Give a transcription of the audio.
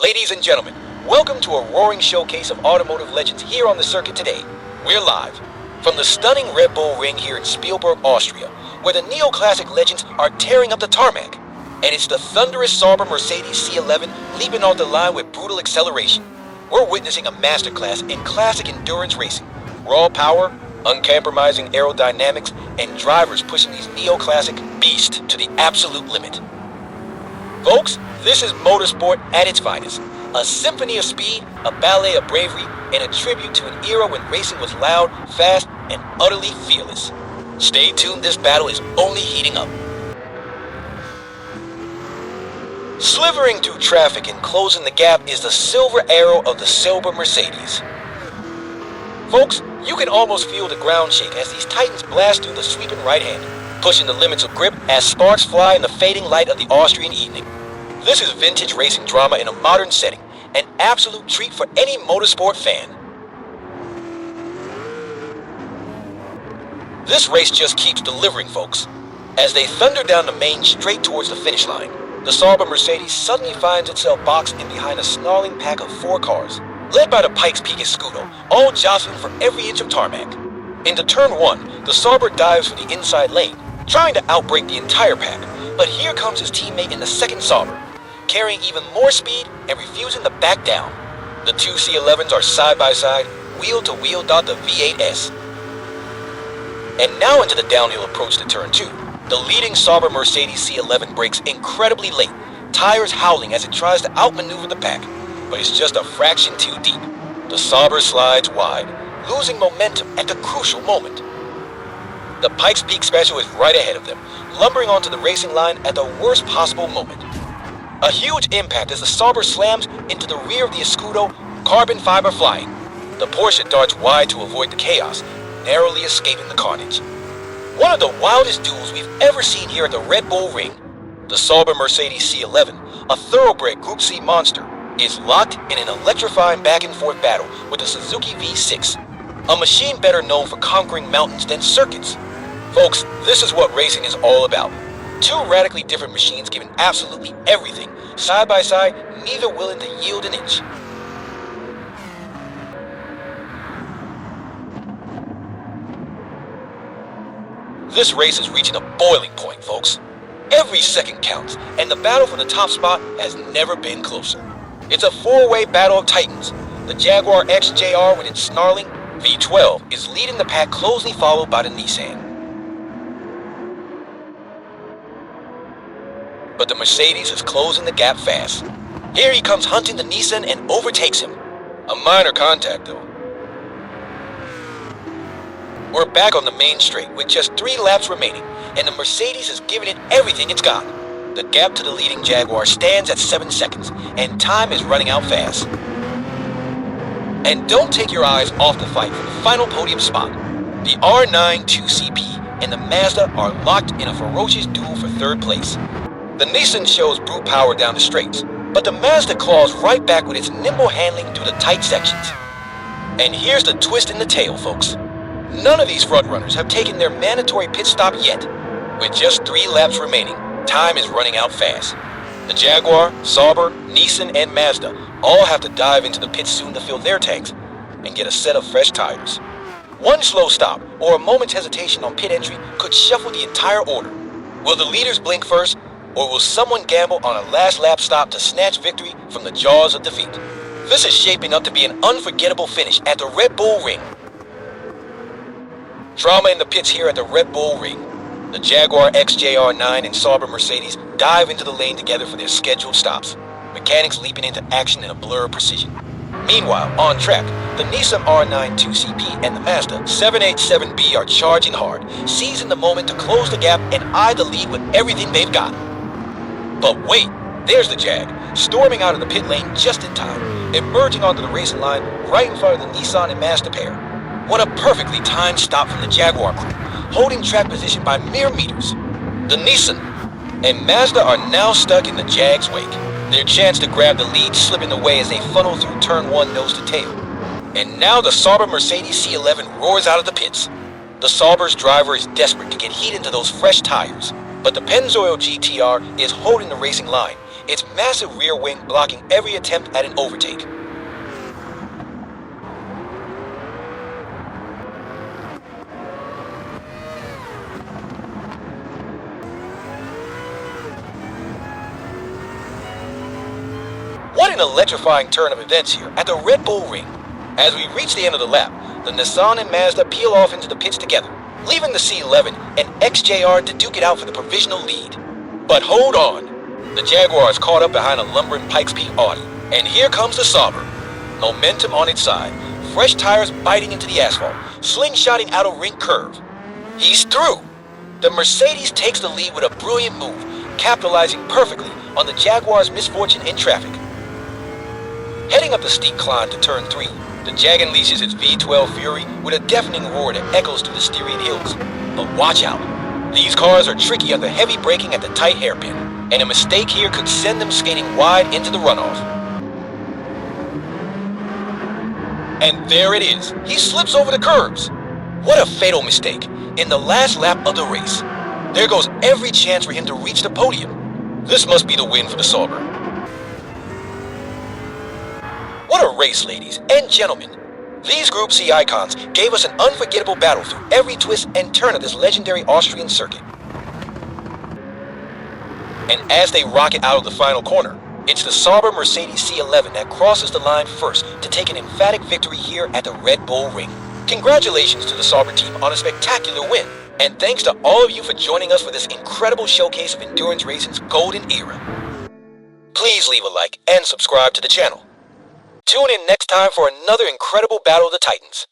Ladies and gentlemen, welcome to a roaring showcase of automotive legends here on the circuit today. We're live from the stunning Red Bull Ring here in Spielberg, Austria, where the neoclassic legends are tearing up the tarmac. And it's the thunderous Sauber Mercedes C11 leaping off the line with brutal acceleration. We're witnessing a masterclass in classic endurance racing. Raw power, uncompromising aerodynamics, and drivers pushing these neoclassic beasts to the absolute limit. Folks, this is motorsport at its finest. A symphony of speed, a ballet of bravery, and a tribute to an era when racing was loud, fast, and utterly fearless. Stay tuned, this battle is only heating up. Slithering through traffic and closing the gap is the silver arrow of the Sauber Mercedes. Folks, you can almost feel the ground shake as these titans blast through the sweeping right hand, pushing the limits of grip as sparks fly in the fading light of the Austrian evening. This is vintage racing drama in a modern setting, an absolute treat for any motorsport fan. This race just keeps delivering, folks. As they thunder down the main straight towards the finish line, the Sauber Mercedes suddenly finds itself boxed in behind a snarling pack of 4 cars, led by the Pikes Scudo, all jostling for every inch of tarmac. Into turn 1, the Sauber dives for the inside lane, trying to outbrake the entire pack, but here comes his teammate in the second Sauber, carrying even more speed and refusing to back down. The two C11s are side by side, wheel to wheel dot the V8S. And now into the downhill approach to turn 2. The leading Sauber Mercedes C11 brakes incredibly late, tires howling as it tries to outmaneuver the pack, but it's just a fraction too deep. The Sauber slides wide, losing momentum at the crucial moment. The Pikes Peak Special is right ahead of them, lumbering onto the racing line at the worst possible moment. A huge impact as the Sauber slams into the rear of the Scudo, carbon fiber flying. The Porsche darts wide to avoid the chaos, narrowly escaping the carnage. One of the wildest duels we've ever seen here at the Red Bull Ring. The Sauber Mercedes C11, a thoroughbred GroupC monster, is locked in an electrifying back-and-forth battle with the Suzuki V6, a machine better known for conquering mountains than circuits. Folks, this is what racing is all about. Two radically different machines giving absolutely everything, side by side, neither willing to yield an inch. This race is reaching a boiling point, folks. Every second counts, and the battle for the top spot has never been closer. It's a 4-way battle of titans. The Jaguar XJR with its snarling V12 is leading the pack, closely followed by the Nissan. But the Mercedes is closing the gap fast. Here he comes hunting the Nissan and overtakes him. A minor contact though. We're back on the main straight with just 3 laps remaining, and the Mercedes is giving it everything it's got. The gap to the leading Jaguar stands at 7 seconds, and time is running out fast. And don't take your eyes off the fight for the final podium spot. The R92CP and the Mazda are locked in a ferocious duel for 3rd place. The Nissan shows brute power down the straights, but the Mazda claws right back with its nimble handling through the tight sections. And here's the twist in the tale, folks. None of these frontrunners have taken their mandatory pit stop yet. With just 3 laps remaining, time is running out fast. The Jaguar, Sauber, Nissan, and Mazda all have to dive into the pits soon to fill their tanks and get a set of fresh tires. One slow stop or a moment's hesitation on pit entry could shuffle the entire order. Will the leaders blink first, or will someone gamble on a last lap stop to snatch victory from the jaws of defeat? This is shaping up to be an unforgettable finish at the Red Bull Ring. Drama in the pits here at the Red Bull Ring. The Jaguar XJR-9 and Sauber Mercedes dive into the lane together for their scheduled stops, mechanics leaping into action in a blur of precision. Meanwhile, on track, the Nissan R92CP and the Mazda 787B are charging hard, seizing the moment to close the gap and eye the lead with everything they've got. But wait, there's the Jag, storming out of the pit lane just in time, emerging onto the racing line right in front of the Nissan and Mazda pair. What a perfectly timed stop from the Jaguar crew, holding track position by mere meters. The Nissan and Mazda are now stuck in the Jag's wake, their chance to grab the lead slipping away as they funnel through turn 1 nose to tail. And now the Sauber Mercedes C11 roars out of the pits. The Sauber's driver is desperate to get heat into those fresh tires, but the Pennzoil GTR is holding the racing line, its massive rear wing blocking every attempt at an overtake. What an electrifying turn of events here at the Red Bull Ring. As we reach the end of the lap, the Nissan and Mazda peel off into the pits together, leaving the C11 and XJR to duke it out for the provisional lead. But hold on. The Jaguar is caught up behind a lumbering Pikes Peak Audi, and here comes the Sauber. Momentum on its side, fresh tires biting into the asphalt, slingshotting out a ring curve. He's through. The Mercedes takes the lead with a brilliant move, capitalizing perfectly on the Jaguar's misfortune in traffic. Heading up the steep climb to turn 3, the Jag unleashes its V12 Fury with a deafening roar that echoes through the Styrian hills. But watch out. These cars are tricky under heavy braking at the tight hairpin, and a mistake here could send them skating wide into the runoff. And there it is. He slips over the curbs. What a fatal mistake in the last lap of the race. There goes every chance for him to reach the podium. This must be the win for the Sauber. What a race, ladies and gentlemen. These Group C icons gave us an unforgettable battle through every twist and turn of this legendary Austrian circuit. And as they rocket out of the final corner, it's the Sauber Mercedes C11 that crosses the line first to take an emphatic victory here at the Red Bull Ring. Congratulations to the Sauber team on a spectacular win, and thanks to all of you for joining us for this incredible showcase of endurance racing's golden era. Please leave a like and subscribe to the channel. Tune in next time for another incredible battle of the Titans.